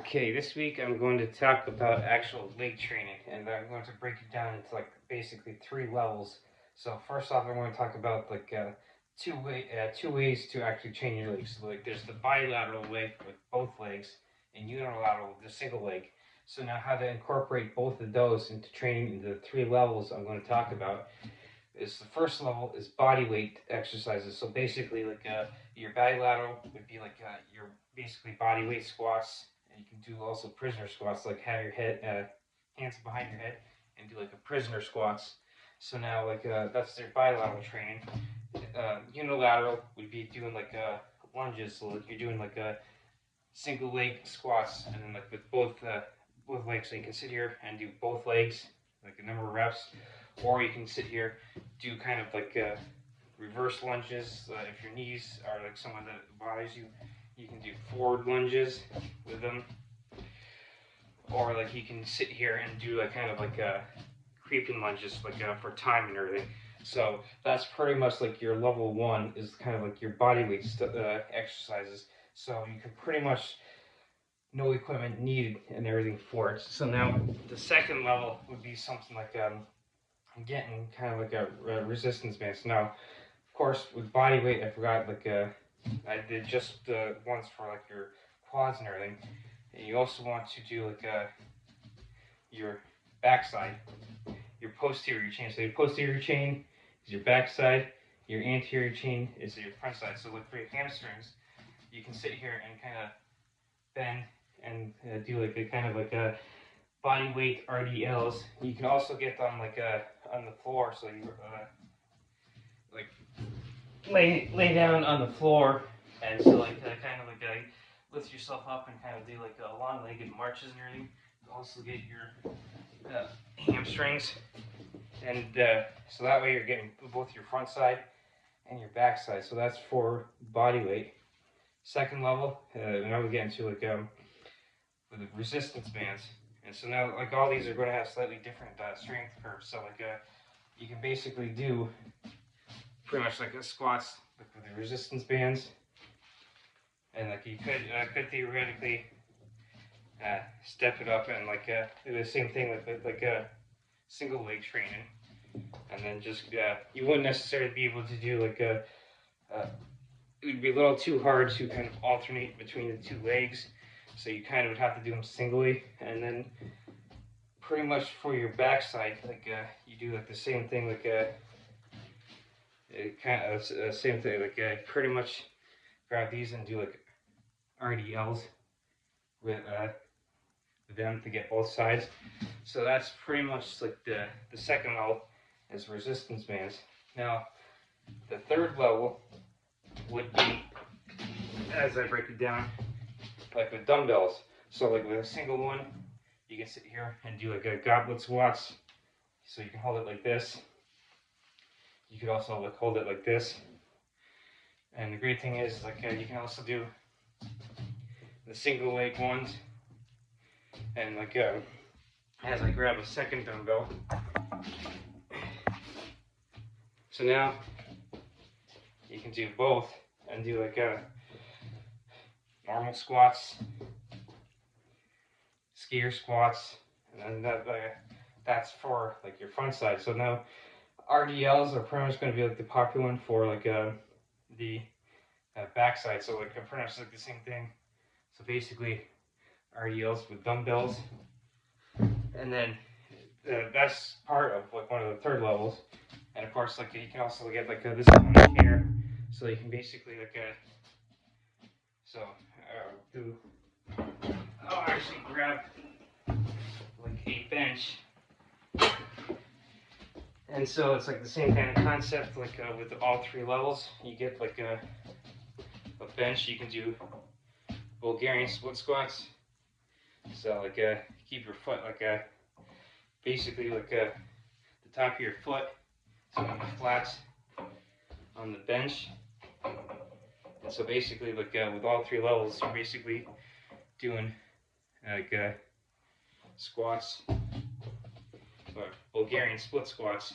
Okay, this week I'm going to talk about actual leg training, and I'm going to break it down into like basically three levels. So first off, I'm going to talk about like two ways to actually train your legs. So, like there's the bilateral way with both legs, and unilateral with the single leg. So now how to incorporate both of those into training into the three levels I'm going to talk about is the first level is body weight exercises. So basically, like your bilateral would be like your basically body weight squats, and you can do also prisoner squats, like have your head hands behind your head and do like a prisoner squats. So now like that's their bilateral training. Unilateral would be doing like lunges. So like you're doing like a single leg squats, and then like with both legs. So you can sit here and do both legs, like a number of reps, or you can sit here, do kind of like reverse lunges. If your knees are like someone that bothers you, you can do forward lunges with them, or like you can sit here and do like kind of like creeping lunges, like for time and everything. So that's pretty much like your level one is kind of like your body weight exercises. So you can pretty much no equipment needed and everything for it. So now the second level would be something like getting kind of like a resistance band. So now, of course, with body weight, I forgot like I did just the ones for like your quads and everything. And you also want to do like your backside, your posterior chain. So your posterior chain is your backside. Your anterior chain is your front side. So like for your hamstrings, you can sit here and kind of bend and do like a kind of like a body weight RDLs. You can also get them like on the floor, so you like lay down on the floor, and so like kind of like lift yourself up and kind of do like long-legged marches and everything. You also get your hamstrings, and so that way you're getting both your front side and your back side. So that's for body weight. Second level, now we get into like the resistance bands. And so now, like all these are going to have slightly different strength curves. So like you can basically do pretty much like a squats like with the resistance bands, and like you could theoretically step it up and like do the same thing with like a single leg training, and then just you wouldn't necessarily be able to do like it would be a little too hard to kind of alternate between the two legs. So you kind of would have to do them singly, and then pretty much for your backside, like you do like the same thing, like kind of same thing, like pretty much grab these and do like RDLs with them to get both sides. So that's pretty much like the second level is resistance bands. Now the third level would be, as I break it down, like with dumbbells. So like with a single one, you can sit here and do like a goblet squats. So you can hold it like this. You could also like hold it like this. And the great thing is like you can also do the single leg ones. And like as I grab a second dumbbell. So now you can do both and do like normal squats, skier squats, and then that's for like your front side. So now RDLs are pretty much going to be like the popular one for like the back side. So like pretty much like the same thing. So basically RDLs with dumbbells, and then that's part of like one of the third levels. And of course, like you can also get like this one here, so you can basically like I'll actually grab like a bench, and so it's like the same kind of concept like with all three levels. You get like a bench. You can do Bulgarian split squats. So like keep your foot like basically like the top of your foot, so on the flats on the bench. And so basically like with all three levels, you're basically doing like squats, or Bulgarian split squats.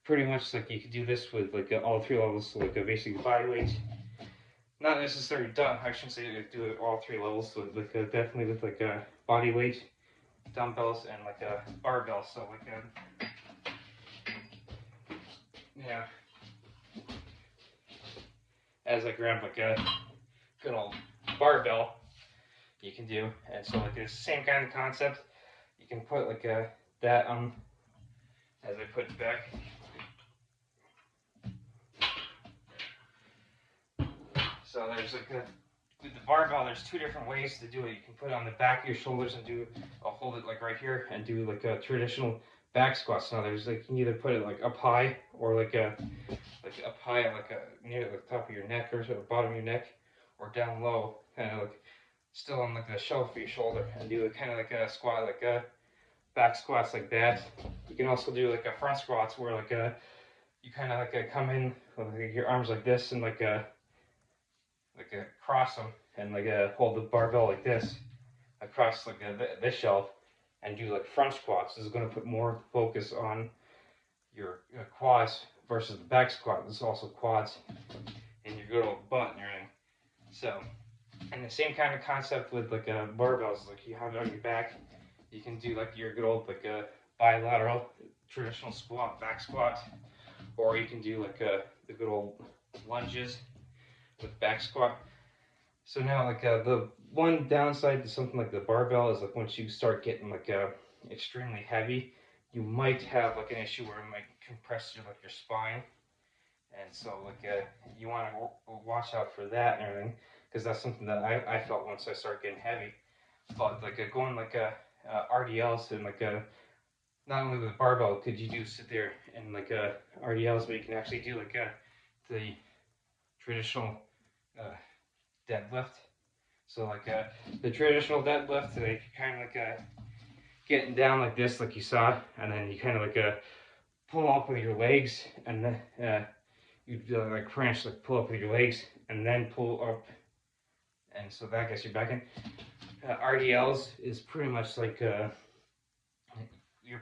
Pretty much like you could do this with like all three levels, so like basically body weight. not necessarily done. I shouldn't say do it all three levels. So like definitely with like a body weight, dumbbells, and like a barbell. So like yeah, as I grab like a good old barbell, you can do, and so like it's the same kind of concept. You can put like a that on as I put it back. So there's like with the barbell, there's two different ways to do it. You can put it on the back of your shoulders and do, I'll hold it like right here and do like a traditional back squats. Now there's like, you can either put it like up high or like up high, like near the top of your neck or the bottom of your neck, or down low, kind of like still on like the shelf of your shoulder, and do it kind of like a squat, like a back squats like that. You can also do like a front squats where like you kind of like come in with like your arms like this and like cross them and like hold the barbell like this across like this shelf and do like front squats. This is going to put more focus on your quads versus the back squat. This is also quads and your good old butt and everything. So, and the same kind of concept with like barbells, like you have it on your back, you can do like your good old like bilateral traditional squat, back squat, or you can do like the good old lunges with back squat. So now like the one downside to something like the barbell is like once you start getting like extremely heavy, you might have like an issue where it might compress your like your spine, and so like you want to watch out for that and everything, because that's something that I felt once I started getting heavy. But like going like RDLs and like not only with a barbell could you do sit there and like RDLs, but you can actually do like the traditional deadlift. So like the traditional deadlift, like kind of like getting down like this, like you saw, and then you kind of like pull up with your legs, and then you like French, like pull up with your legs, and then pull up, and so that gets you back in. RDLs is pretty much like you're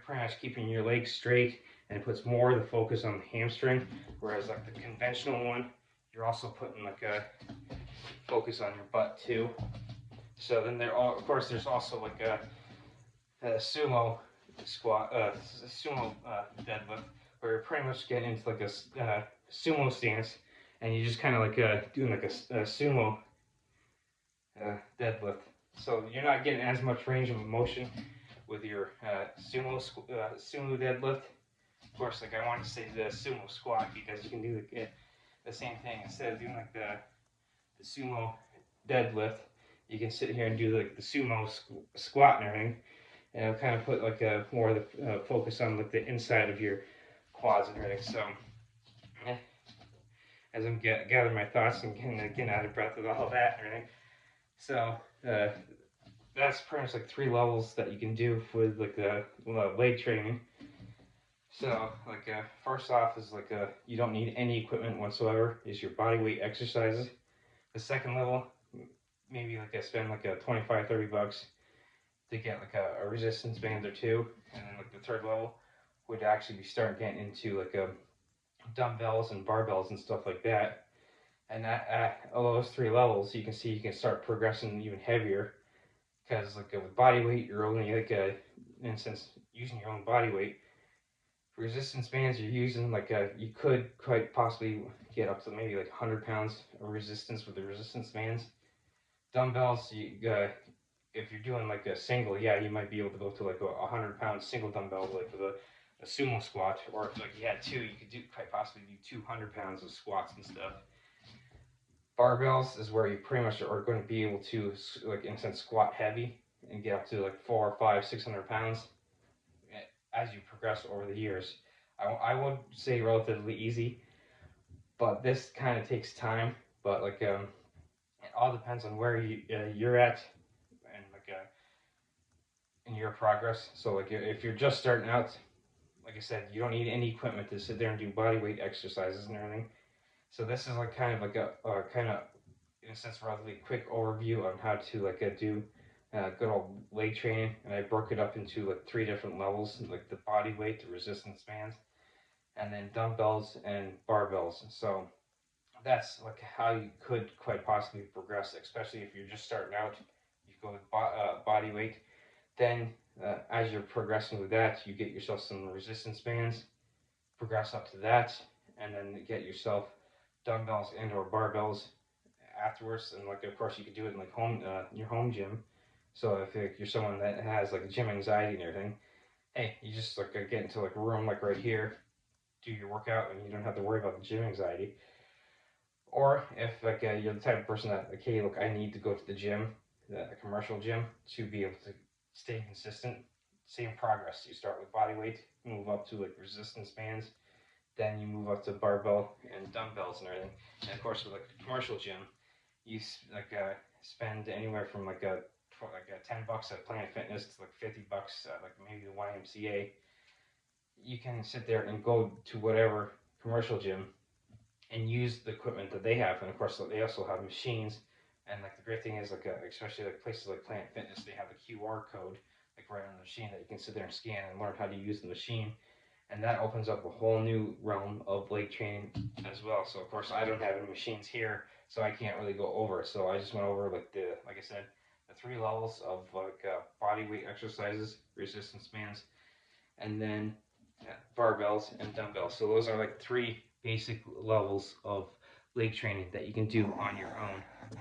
pretty much keeping your legs straight, and it puts more of the focus on the hamstring, whereas like the conventional one, you're also putting like a focus on your butt too. So then of course there's also like a sumo squat, sumo deadlift, where you're pretty much getting into like a sumo stance, and you just kind of like doing like a sumo deadlift. So you're not getting as much range of motion with your sumo deadlift. Of course, like I want to say the sumo squat, because you can do the same thing. Instead of doing like the sumo deadlift, you can sit here and do like the sumo squat and everything, and it'll kind of put like more of the focus on like the inside of your quads and everything. So as I'm gathering my thoughts and getting out of breath with all that and everything, so that's pretty much like three levels that you can do with like the leg training. So like first off is like you don't need any equipment whatsoever. Is your body weight exercises. The second level, maybe like I spend like $25-30 to get like a resistance band or two, and then like the third level would actually be starting getting into like dumbbells and barbells and stuff like that. And at all those three levels, you can see you can start progressing even heavier, because like with body weight, you're only like in a sense using your own body weight. For resistance bands, you're using like you could quite possibly get up to maybe like 100 pounds of resistance with the resistance bands. Dumbbells, if you're doing like a single, yeah, you might be able to go to like a 100-pound single dumbbell, like with a sumo squat, or if like you had two, you could quite possibly do 200 pounds of squats and stuff. Barbells is where you pretty much are going to be able to, like in a sense, squat heavy and get up to like 400, 500, 600 pounds as you progress over the years. I would say relatively easy, but this kind of takes time. But like it all depends on where you're at and like in your progress. So like if you're just starting out, like I said, you don't need any equipment to sit there and do body weight exercises and everything. So this is like kind of like a kind of, in a sense, relatively quick overview on how to like do good old leg training, and I broke it up into like 3 different levels, like the body weight, the resistance bands, and then dumbbells and barbells. So that's like how you could quite possibly progress, especially if you're just starting out. You go with body weight. Then, as you're progressing with that, you get yourself some resistance bands, progress up to that, and then get yourself dumbbells and or barbells afterwards. And like, of course, you could do it in like your home gym. So if like, you're someone that has like gym anxiety and everything, hey, you just like get into like a room like right here, do your workout, and you don't have to worry about the gym anxiety. Or if like you're the type of person that like, hey, look, I need to go to the gym, the commercial gym, to be able to stay consistent. Same progress. You start with body weight, move up to like resistance bands, then you move up to barbell and dumbbells and everything. And of course, with like the commercial gym, you spend anywhere from like 10 bucks at Planet Fitness to like 50 bucks at like maybe the YMCA. You can sit there and go to whatever commercial gym and use the equipment that they have. And of course, they also have machines. And like the great thing is, especially like places like Planet Fitness, they have a QR code like right on the machine that you can sit there and scan and learn how to use the machine. And that opens up a whole new realm of leg training as well. So of course, I don't have any machines here, so I can't really go over it. So I just went over like I said, the three levels of body weight exercises, resistance bands, and then barbells and dumbbells. So those are like three basic levels of leg training that you can do on your own.